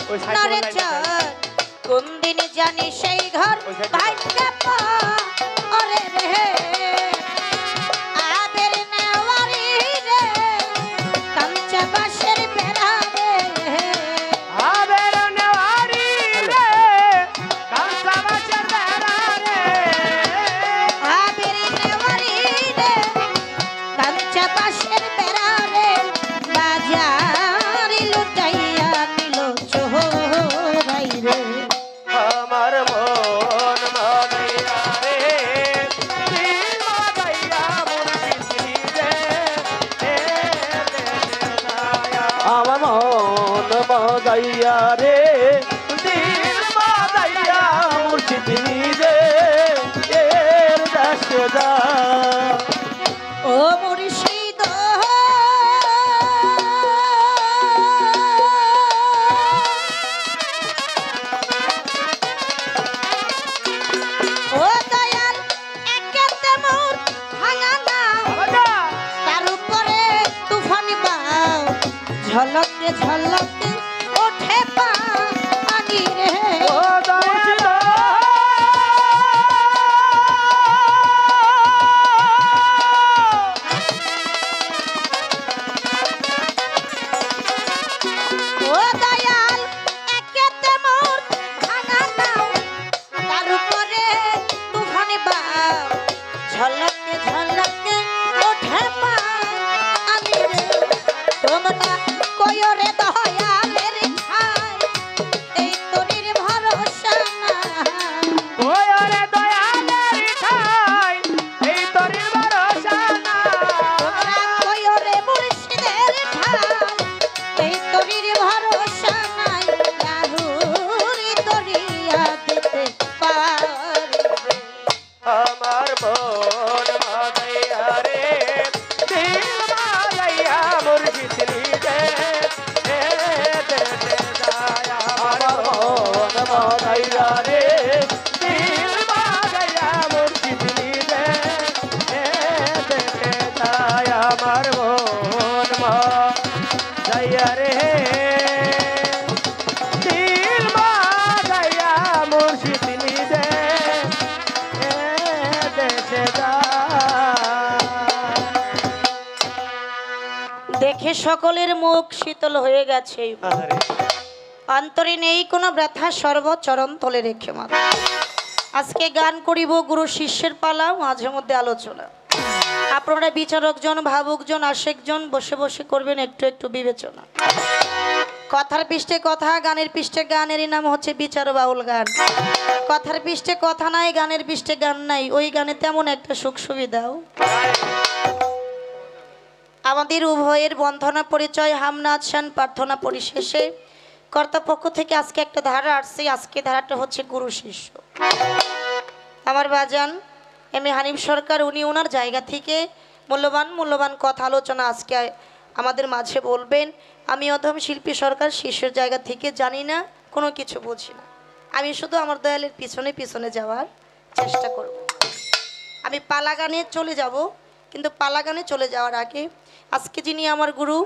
নরে চর কোন দিন জানি সেই ঘর ভাগ্যে ওরে রে আবের নেওয়ারি রে কাঞ্চা বাঁশের বেড়া রে আবের নেওয়ারি রে কাঞ্চা বাঁশের বেড়া রে আবের নেওয়ারি রে কাঞ্চা বাঁশের বেড়া রে বাজারি লুটাইয়া নিল চোরাই রে আমার মন মাগাইয়া রে দিল মাগাইয়া মুর্শিদি রে আমার মন মাগাইয়া রে দিল মাগাইয়া মুর্শিদি রে এর দেশে যা ও মুর্শিদ ও দয়াল একেতে মোর ভাঙা না তার উপরে তুফানি বাও ঝলকে ঝলকে ওঠে পানি রে ও দয়াল ও দয়াল একেতে মোর ভাঙা নাও তার উপরে তুফানি বাও ঝলকে ঝলকে ওঠে পানি রে তোমরা কইও রে দয়ালের খাই এই তোরির ভরসা না ওরে দয়ালের ঠাই এই তরির ভরসা না তোমরা কইও রে মুর্শিদের ঠাই এই তোরির ভরসা নাই লাহুরি দরিয়া দিতে পারি আমার মন মাগাইয়া রে দিল মাগাইয়া মুর্শিদি রে আমার মন মাগাইয়া রে দিল মাগাইয়া মুর্শিদি রে আমার মন মাগাইয়া রে দিল মাগাইয়া মুর্শিদি রে দেশে যা দেখে সকলের মুখ শীতল হয়ে গেছে আরে অন্তরে নেই কোনো ব্যথা সর্বচরণ তলে রেখে মা আজকে গান করিব গুরু শিষ্যের পালা মাঝে মধ্যে আলোচনা আপনারা বিচারকজন ভাবুকজন আশেকজন বসে বসে করবেন একটু একটু বিবেচনা কথার পৃষ্ঠে কথা গানের পৃষ্ঠে গানেরই নাম হচ্ছে বিচার বাউল গান কথার পৃষ্ঠে কথা নাই গানের পৃষ্ঠে গান নাই ওই গানে তেমন একটা সুখ সুবিধাও আমাদের উভয়ের বন্ধনা পরিচয় হামনাথ শান প্রার্থনা পরিশেষে কর্তাপক্ষ থেকে আজকে একটা ধারা আসছে আজকে ধারাটা হচ্ছে গুরু শিষ্য আমার বাজান এম এ হানিফ সরকার উনি ওনার জায়গা থেকে মূল্যবান কথা আলোচনা আজকে আমাদের মাঝে বলবেন আমি অধম শিল্পী সরকার শিষ্যের জায়গা থেকে জানি না কোনো কিছু বুঝি না আমি শুধু আমার দয়ালের পিছনে পিছনে যাওয়ার চেষ্টা করব আমি পালা গানে চলে যাব কিন্তু পালা গানে চলে যাওয়ার আগে আজকে যিনি আমার গুরু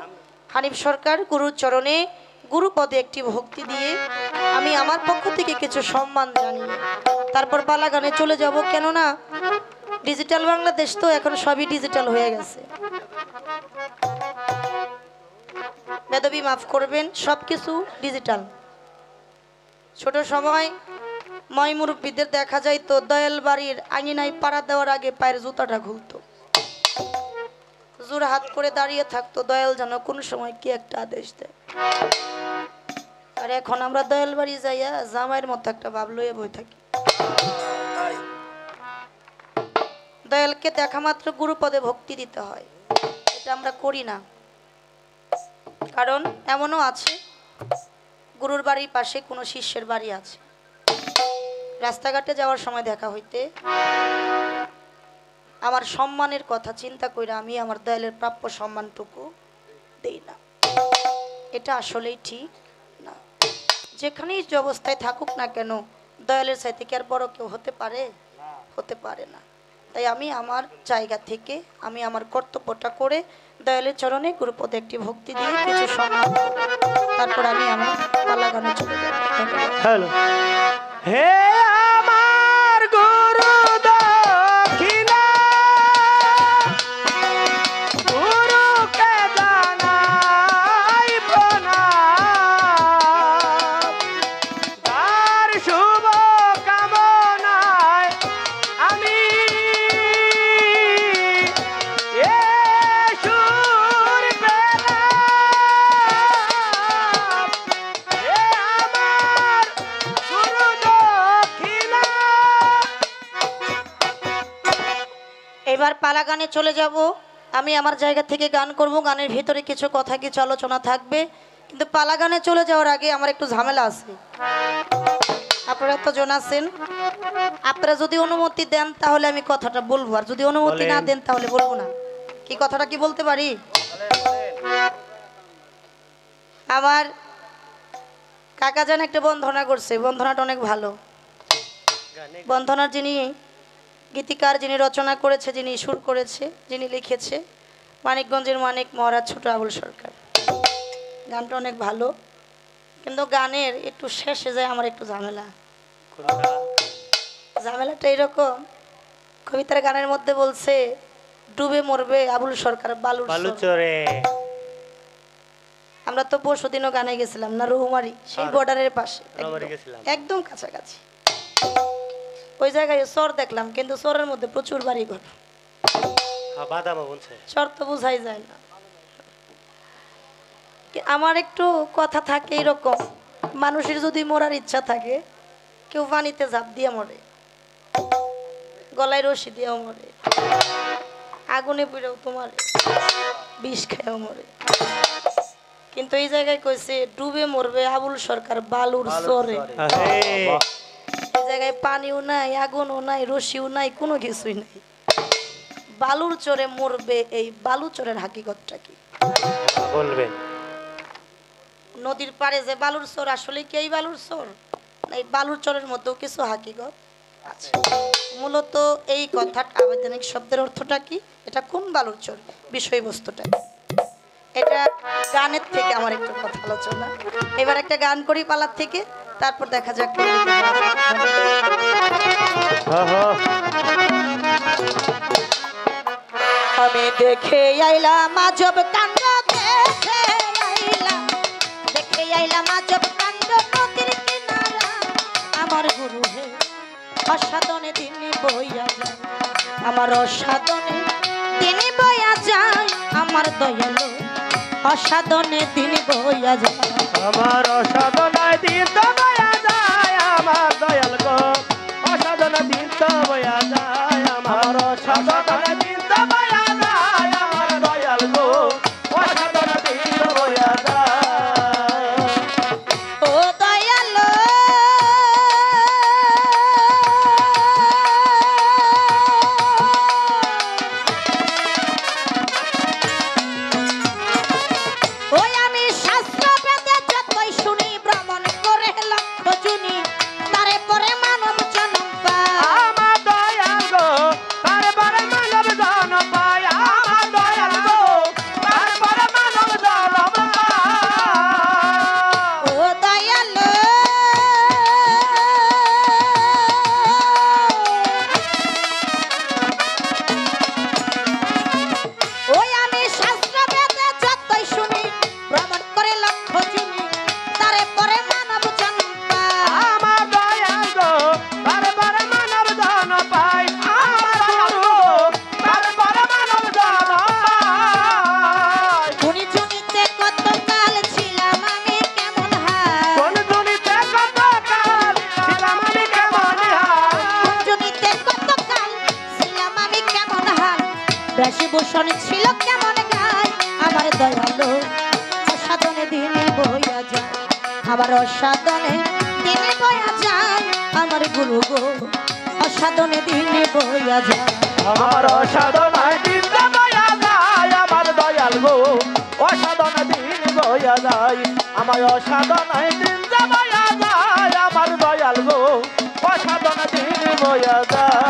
হানিফ সরকার গুরুর চরণে গুরু পদে একটি ভক্তি দিয়ে আমি আমার পক্ষ থেকে কিছু সম্মান জানিয়ে তারপর পালা গানে চলে যাব কেননা ডিজিটাল বাংলাদেশ তো এখন সবই ডিজিটাল হয়ে গেছে বেদবি মাফ করবেন সব কিছু ডিজিটাল ছোট সময় ময় মুরব্বীদের দেখা যায় তো দয়াল বাড়ির আঙিনায় পাড়া দেওয়ার আগে পায়ের জুতাটা খুলতো জোর হাত করে দাঁড়িয়ে থাকতো দয়াল যেন কোন সময় কি একটা আদেশ দেয় আর এখন আমরা দয়াল বাড়ি যাইয়া জামাইয়ের মতো একটা ভাব লইয়া বই থাকি দয়ালকে দেখা মাত্র গুরুপদে ভক্তি দিতে হয় এটা আমরা করি না কারণ এমনও আছে গুরুর বাড়ির পাশে কোনো শিষ্যের বাড়ি আছে রাস্তাঘাটে যাওয়ার সময় দেখা হইতে আমার সম্মানের কথা চিন্তা কইরা আমি আমার দয়ালের প্রাপ্য সম্মানটুকু দেই না এটা আসলেই ঠিক না যেখানেই যে অবস্থায় থাকুক না কেন দয়ালের চাইতে কি আর বড় কেউ হতে পারে না তাই আমি আমার জায়গা থেকে আমি আমার কর্তব্যটা করে দয়ালের চরণে গুরুপদে একটি ভক্তি দিয়ে কিছু সম্মান করে তারপর আমি আমার পালা গানে চলে যাব। ধন্যবাদ। হ্যালো হে আমার গুরু দক্ষিণা গুরুকে জানাই প্রণাম তার শুভ কামনায় আমি এ সুর পেলাম হে আমার গুরু দক্ষিণা। এবার পালা গানে চলে যাব। আমি আমার জায়গা থেকে গান করব, গানের ভিতরে কিছু কথা কিছু আলোচনা থাকবে, কিন্তু পালা গানে চলে যাওয়ার আগে আমার একটু ঝামেলা আছে। আপনারা তো জানাছেন, আপনারা যদি অনুমতি দেন তাহলে আমি কথাটা বলবো, আর যদি অনুমতি না দেন তাহলে বলবো না। কি কথাটা কি বলতে পারি? আমার কাকা যেন একটা বন্ধনা করছে, বন্ধনাটা অনেক ভালো। বন্ধনার যিনি গীতিকার, যিনি রচনা করেছে, যিনি সুর করেছে, যিনি লিখেছে, মানিকগঞ্জের মানিক মহারাজ ছোট আবুল সরকার। গানটা অনেক ভালো, কিন্তু গানের একটু শেষে যায় আমার একটু ঝামেলা। ঝামেলাটা এইরকম, কবিতার গানের মধ্যে বলছে ডুবে মরবে আবুল সরকার বালুর চরে। আমরা তো পরশুদিনও গানে গেছিলাম না, রহুমারি, সেই বর্ডারের পাশে একদম কাছাকাছি। ওই জায়গায় চর দেখলাম, কিন্তু চরের মধ্যে প্রচুর বাড়ি ঘর, চর তো বোঝাই যায় না। আমার একটু কথা থাকে এরকম, মানুষের যদি মরার ইচ্ছা থাকে, কেউ পানিতে ঝাঁপ দিয়ে মরে, গলায় রশি দিয়েও মরে, আগুনে পুড়েও তো মরে, বিষ খেয়েও মরে। কিন্তু এই জায়গায় কইছে ডুবে মরবে আবুল সরকার বালুর চরে। এই জায়গায় পানিও নাই, আগুনও নাই, রশিও নাই, কোনো কিছুই নাই, বালুর চরে মরবে। এই বালু চরের হাকিকতটা কি বলবেন? নদীর পাড়ে যে বালুর চর, আসলে কি এই বালুর চর? এই বালুর চরের মধ্যেও কিছু হাকিকত আছে। মূলত এই কথাটা আবেদনিক শব্দের অর্থটা কি, এটা কোন বালুর চর, বিষয়বস্তুটা এটা গানের থেকে আমার একটু কথা আলোচনা। এবার একটা গান করি পালার থেকে, তারপর দেখা যাক। আমি দেখে আইলাম আজব কাণ্ড, দেখে আইলাম আজব কাণ্ড নদীর কিনারা। আমার গুরু হে অসাধনে দিনে বইয়া যায়, আমার অসাধনে দিনে বইয়া যায়, আমার দয়ালু অসাধনে দিনে বইয়া যায়, আমার অসাধনায় দিন তো বয়া যায়, আমার দয়াল গো অসাধনা দিন তো বয়া যায়, আমার অসাধনায় দিন তো বয়া যায়, আমার দয়াল গো অসাধনা দিন তো বয়া যায়। ও দয়ালু ওই আমি শাস্ত্র বেদে যতই শুনি, ভ্রমণ করে লক্ষ জুনি, তারে পরে মানব জন্ম পায়। আমার দয়াল গো তারপরে মানব জন্ম পায়, আমার দয়াল গো তারপরে মানব জন্ম পায়। ও দয়ালু ওই আমি শাস্ত্র বেদে যতই শুনি, ভ্রমণ করে লক্ষ জুনি, তারে পরে মানব জন্ম পায়। আমার দয়াল গো তারপরে মানব জন্ম পায়, আমার দয়াল গো তারপরে মানব জন্ম পায়। শুনি শুনিতে কতকাল ছিলাম আমি কেমন হায়, কোন জনিতে কত কাল ছিলাম আমি কেমন হায়, শুনিতে কতকাল ছিলাম আমি কেমন হায়, বেশি ভূষণ ছিল কেমন গায়, আমার দয়ালু অসাধনে দিনে বইয়া যায়, আমার অসাধনে দিনে বইয়া যায়, আমার গুরু গো অসাধনে দিনে বইয়া যায়। আমার অসাধনায় দিন তো বয়া যায়, আমার দয়াল গো অসাধনা দিন বয়া যায়, আমার অসাধনায় দিন তো বয়া যায়, আমার দয়াল গো অসাধনা দিন বয়া যায়।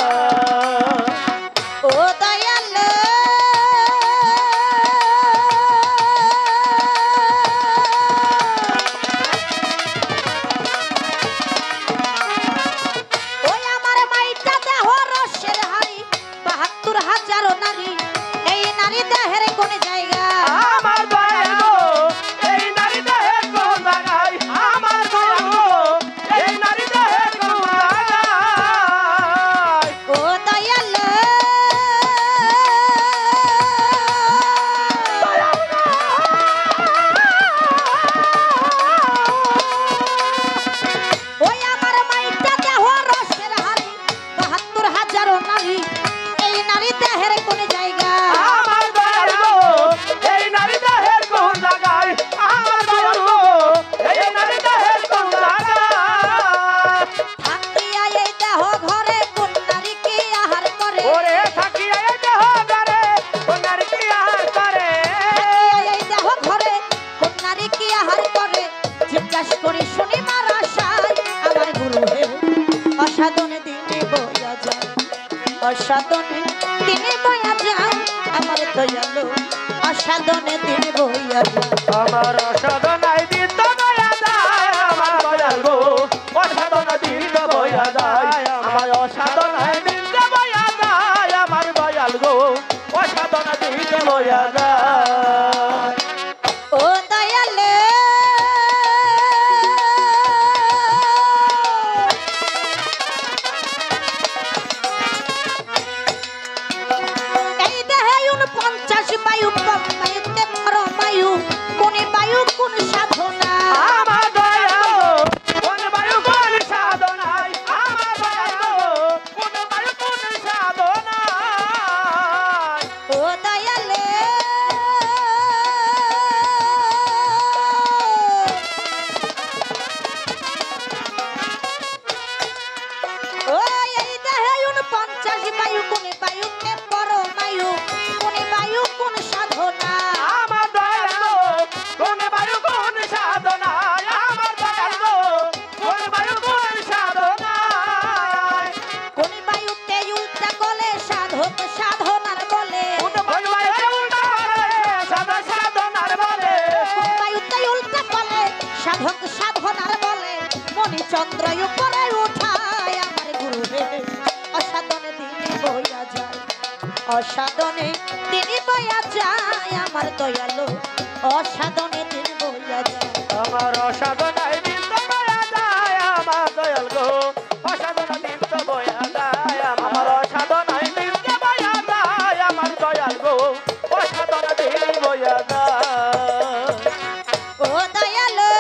অসাধনে দিন বইয়া যায় আমার সাধনায় দিন তো বয়া যায় আমার দয়াল গো অসাধনা দিন তো বয়া যায় আমার সাধনায় দিন তো বয়া যায় আমার দয়াল গো অসাধনা দিন তো বয়া যায় ও দয়ালে এই দেহে 49 বায়ু বায়ুতে পরমায়ু কোন বায়ু কোন সাধনা আমার দয়াল গো কোন বায়ু কোন সাধনায় আমার দয়াল গো কোন বায়ু কোন সাধনায় ও দয়ালে ও এই দেহে 49 বায়ু কোন বায়ুতে পরমায়ু কোন বায়ু কোন সাধনা আমার দয়াল গো কোন বায়ু কোন সাধনায় আমার দয়াল গো কোন বায়ু কোন সাধনায় কোন বায়ুতে উল্টা গলে সাধক সাধনার বলে কোন বায়ুতে উল্টা করে সাধা সাধনার বলে কোন বায়ুতে উল্টা গলে সাধক সাধনার বলে মণিচন্দ্র উপরে উঠায় আমার গুরু রে অসাধনে দিনে বইয়া যায় অসাধনে দিনে বইয়া যায় আমার দয়ালু অসাধনে দিন বইয়া যায় আমার অসাধনায় দিন তো বয়া যায় আমার দয়াল গো অসাধনা দিন তো বয়া যায় আমার অসাধনায় দিন তো বয়া যায় আমার দয়াল গো অসাধনা দিন বয়া যায় ও দয়ালু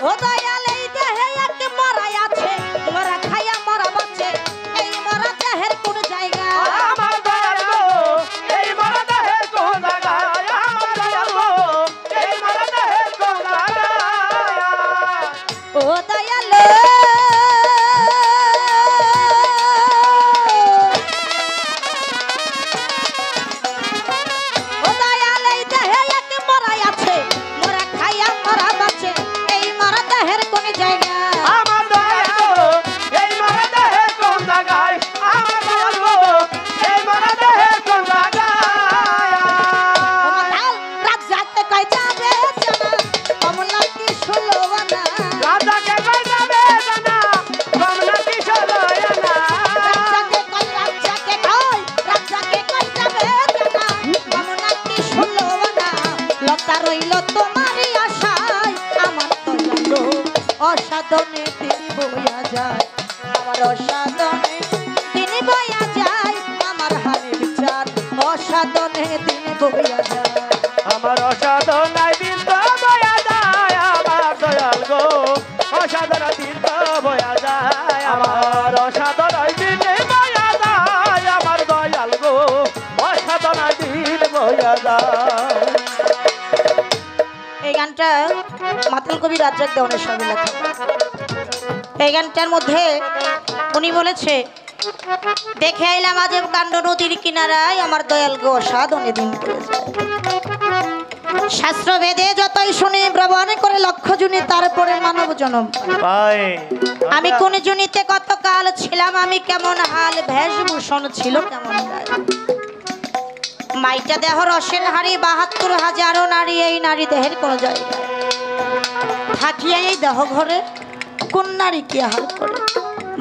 ও দয়াল এই দেহে এক মরাই আছে মরা খাইয়া মরা বাঁচে এই মরা দেহের কোন জায়গা আমার দয়াল গো এই মরা দেহের কোন জায়গায় আমার দয়াল গো এই মরা দেহের কোন জায়গায় ও দয়ালু ও দয়াল এই দেহে এক মরাই আছে মরা খাইয়া মরা বাঁচে এই মরা দেহের কোন জায়গা আমার দয়াল গো এই মরা দেহের কোন জায়গায় আমার দয়াল গো এই মরা দেহের কোন জায়গায় কমলাল রাজাকে কই যাবে জানা কমলা কি শুলবানা রাজাকে কই যাবে জানা কমলা কি সলয়না রাজাকে কই যাবে জানা কমলা কি শুলবানা লতা রইল তোমারই আশায় আমার তো জানো অসাধনে দিন বইয়া যায় আমার অসাধনে দিন বইয়া যায় আমার হালে বিচার অসাধনে দিন বইয়া যায় আমার অসাধনায় দিন তো বয়া যায় আমার দয়াল গো অসাধনা দিন তো বয়া যায় আমার অসাধনায় দিন বয়া যায় আমার দয়াল গো অসাধনায় দিন বয়া যায় এই গানটা মাতাল কবি রাজ্জাক দেওয়ানের সঙ্গে লেখা এই গানটার মধ্যে উনি বলেছে দেখে আইলাম আজব কাণ্ড নদীর কিনারায় আমার দয়াল গো সাধনে দিন পড়ে যায় শাস্ত্র বেদে যতই শুনি প্রবণ করে লক্ষ্য জুনি তারপরে মানব জনম পায় আমি কোন জুনিতে কত কাল ছিলাম আমি কেমন হাল ভেষভূষণ ছিল কেমন গায়ে মাইটা দেহ রসের হাড়ি ৭২,০০০ নারী এই নারী দেহের কোন জায়গায় থাকিয়া এই দেহ ঘরে কোন নারী কি হাল করে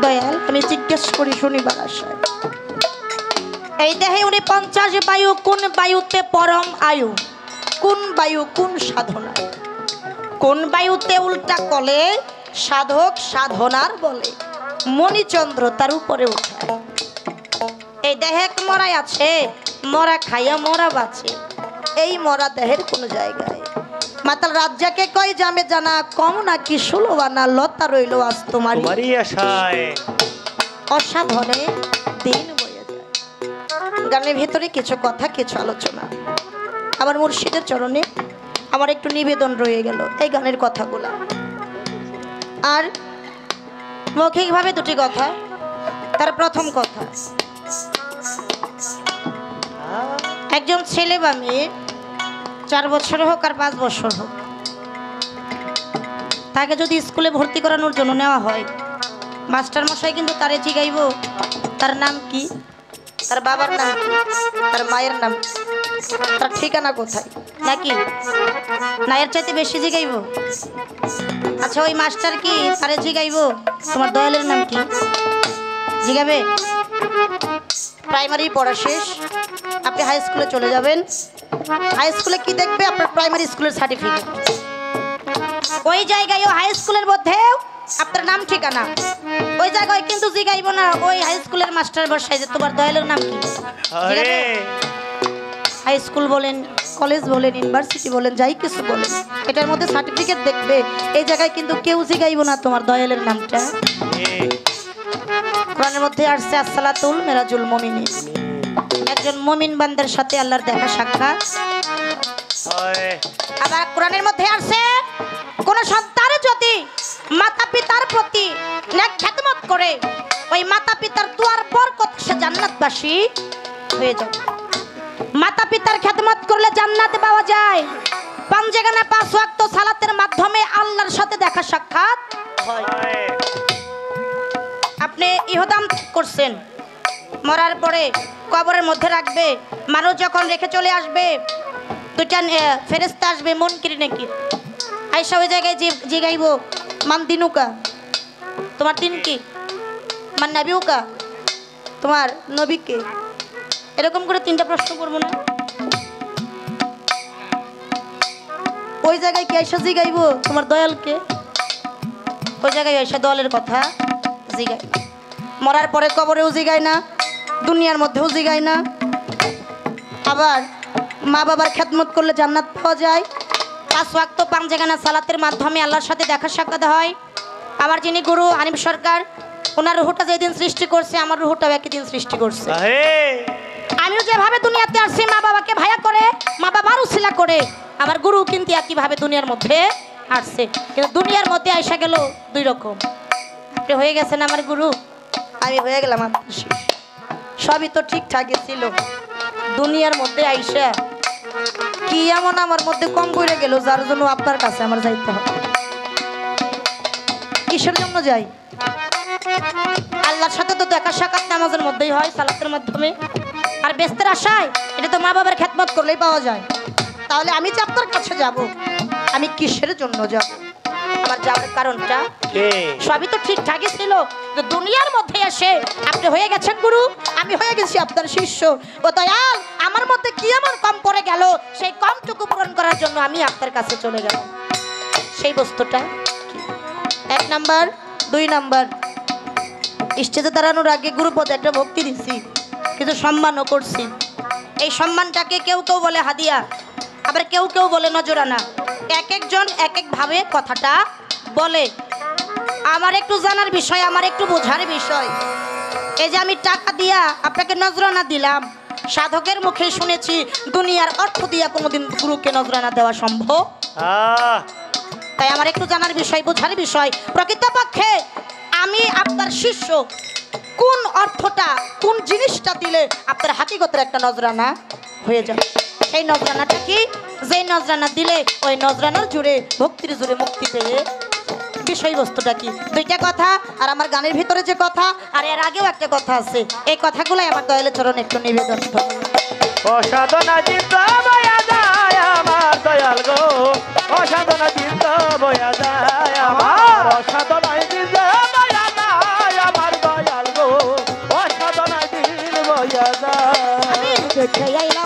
দয়াল আমি জিজ্ঞেস করি শনিবার আশায় এই দেহে ৪৯ বায়ু কোন বায়ুতে পরম আয়ু কোন বায়ু কোন সাধনা কোন বায়ুতে উল্টা কলে সাধক সাধনার বলে মণিচন্দ্র তার উপরে উঠায় এই দেহে মরাই আছে মরা খাইয়া মরা বাঁচে এই মরা দেহের কোন জায়গায় মাতাল রাজ্জাকে কই যাবে জানা কম নাকি ষোলবানা লতা রইল আজ তোমারই তোমারই আশায় অসাধনে দিন বয়ে যায় গানের ভেতরে কিছু কথা কিছু আলোচনা আমার মুর্শিদের চরণে আমার একটু নিবেদন রয়ে গেল এই গানের কথাগুলা আর মৌখিকভাবে দুটি কথা তার প্রথম কথা একজন ছেলে বা মেয়ে 4 বছর হোক আর 5 বছর হোক তাকে যদি স্কুলে ভর্তি করানোর জন্য নেওয়া হয় মাস্টার মশাই কিন্তু তারে জিগাইব তার নাম কি, তার বাবার নাম কি, তার মায়ের নাম কি, তার ঠিকানা কোথায়, নাকি না এর চাইতে বেশি জিগাইব? আচ্ছা ওই মাস্টার কি তারে জিগাইব তোমার দয়ালের নাম কি? জিগাবে? প্রাইমারি পড়া শেষ, আপনি হাই স্কুলে চলে যাবেন। হাই স্কুলে কি দেখবে? আপনার প্রাইমারি স্কুলের সার্টিফিকেট। ওই জায়গায় হাই স্কুলের মধ্যেও আপনার নাম ঠিকানা। ওই জায়গায় কিন্তু জিগাইব না ওই হাই স্কুলের মাস্টার বসাই যে তোমার দয়ালের নাম কি। আরে হাই স্কুল বলেন, কলেজ বলেন, ইউনিভার্সিটি বলেন, যাই কিছু বলেন, এটার মধ্যে সার্টিফিকেট দেখবে। এই জায়গায় কিন্তু কেউ জিগাইব না তোমার দয়ালের নামটা। কোরআনের মধ্যে আসছে আসসালাতুল মেরাজুল মুমিনিন, একজন মুমিন বান্দার সাথে আল্লাহর দেখা সাক্ষাৎ। আবার কোরআনের মধ্যে আসছে কোন সন্তান যদি মাতা পিতার প্রতি নেক খেদমত করে ওই মাতা পিতার দুয়ার বরকত সে জান্নাতবাসী হয়ে যাবে। মাতা পিতার খেদমত করলে জান্নাত পাওয়া যায়। পাঞ্জেগানা 5 ওয়াক্ত সালাতের মাধ্যমে আল্লাহর সাথে দেখা সাক্ষাৎ হয়। আপনি ইহদাম করছেন, মরার পরে কবরের মধ্যে রাখবে, মানুষ যখন রেখে চলে আসবে দুইটা ফেরেশতা আসবে মুনকির নাকির, আইসা ওই জায়গায় জিগাইব মান দিনুকা, তোমার দিন কি, মান নাবিউকা, তোমার নবীকে, এরকম করে 3টা প্রশ্ন করবো না? ওই জায়গায় কি আইসা জিগাইব তোমার দয়ালকে? ওই জায়গায় আইসা দয়ালের কথা জিগাই। মরার পরে কবরেও জিগায় না, দুনিয়ার মধ্যেও জিগায় না। আবার মা বাবার খেদমত করলে জান্নাত পাওয়া যায়। 5 ওয়াক্ত পাঞ্জেগানা সালাতের মাধ্যমে আল্লাহর সাথে দেখা সাক্ষাৎ হয়। আমার যিনি গুরু হানিফ সরকার, ওনার রুহটা যেদিন সৃষ্টি করছে আমার রুহটাও একই দিন সৃষ্টি করছে। আমিও যেভাবে দুনিয়াতে আসছি মা বাবাকে ভায়া করে, মা বাবার উসিলা করে, আমার গুরু কিন্তু একইভাবে দুনিয়ার মধ্যে আসছে। কিন্তু দুনিয়ার মধ্যে আইসা গেল 2 রকম। আপনি হয়ে গেছেন আমার গুরু, আমি হয়ে গেলাম আপনার শিষ্য। সবই তো ঠিকঠাকই ছিল, দুনিয়ার মধ্যে আইসা কি এমন আমার মধ্যে কম করে গেল যার জন্য আপনার কাছে আমার যাইতে হবে? কিসের জন্য যাই? আল্লাহর সাথে তো দেখা সাক্ষাৎ নামাজের মধ্যেই হয়, সালাতের মাধ্যমে। আর ব্যস্তের আশায় এটা তো মা বাবার খেদমত করলেই পাওয়া যায়। তাহলে আমি যে আপনার কাছে যাব, আমি কিসের জন্য যাব? আমার যাওয়ার কারণটা সবই তো ঠিকঠাকই ছিল। তো দুনিয়ার মধ্যে এসে আপনি হয়ে গেছেন গুরু, আমি হয়ে গেছি আপনার শিষ্য। ও দয়াল, আমার মধ্যে কি এমন কম পড়ে গেল, সেই কমটুকু পূরণ করার জন্য আমি আপনার কাছে চলে গেলাম। সেই বস্তুটা 1 নাম্বার। 2 নাম্বার, স্টেজে দাঁড়ানোর আগে গুরুপদে একটা ভক্তি দিচ্ছি, কিছু সম্মানও করছি। এই সম্মানটাকে কেউ কেউ বলে হাদিয়া, আবার কেউ কেউ বলে নজরানা। এক একজন এক একভাবে কথাটা বলে। আমার একটু জানার বিষয়, আমার একটু বোঝার বিষয়। এই যে আমি টাকা দিয়া আপনাকে নজরানা দিলাম, সাধকের মুখে শুনেছি দুনিয়ার অর্থ দিয়া কোনোদিন গুরুকে নজরানা দেওয়া সম্ভব। তাই আমার একটু জানার বিষয়, বোঝার বিষয়। প্রকৃতপক্ষে আমি আপনার শিষ্য, কোন অর্থটা, কোন জিনিসটা দিলে আপনার হাকিগতের একটা নজরানা হয়ে যাবে। সেই নজরানাটা কি? যেই নজরানা দিলে ওই নজরানার জুড়ে, ভক্তির জুড়ে মুক্তি পেয়ে। বিষয়বস্তুটা কি? 2টা কথা। আর আমার গানের ভিতরে যে কথা, আর এর আগেও একটা কথা আছে, এই কথাগুলাই আমার দয়ালের চরণে একটু নিবেদন। অসাধনা চিত্ত বয়া যায় আমার দয়াল গো, অসাধনা চিত্ত বয়া যায় আমার, অসাধনা চিত্ত বয়া যায় আমার দয়াল গো, অসাধনা চিত্ত বয়া যায়।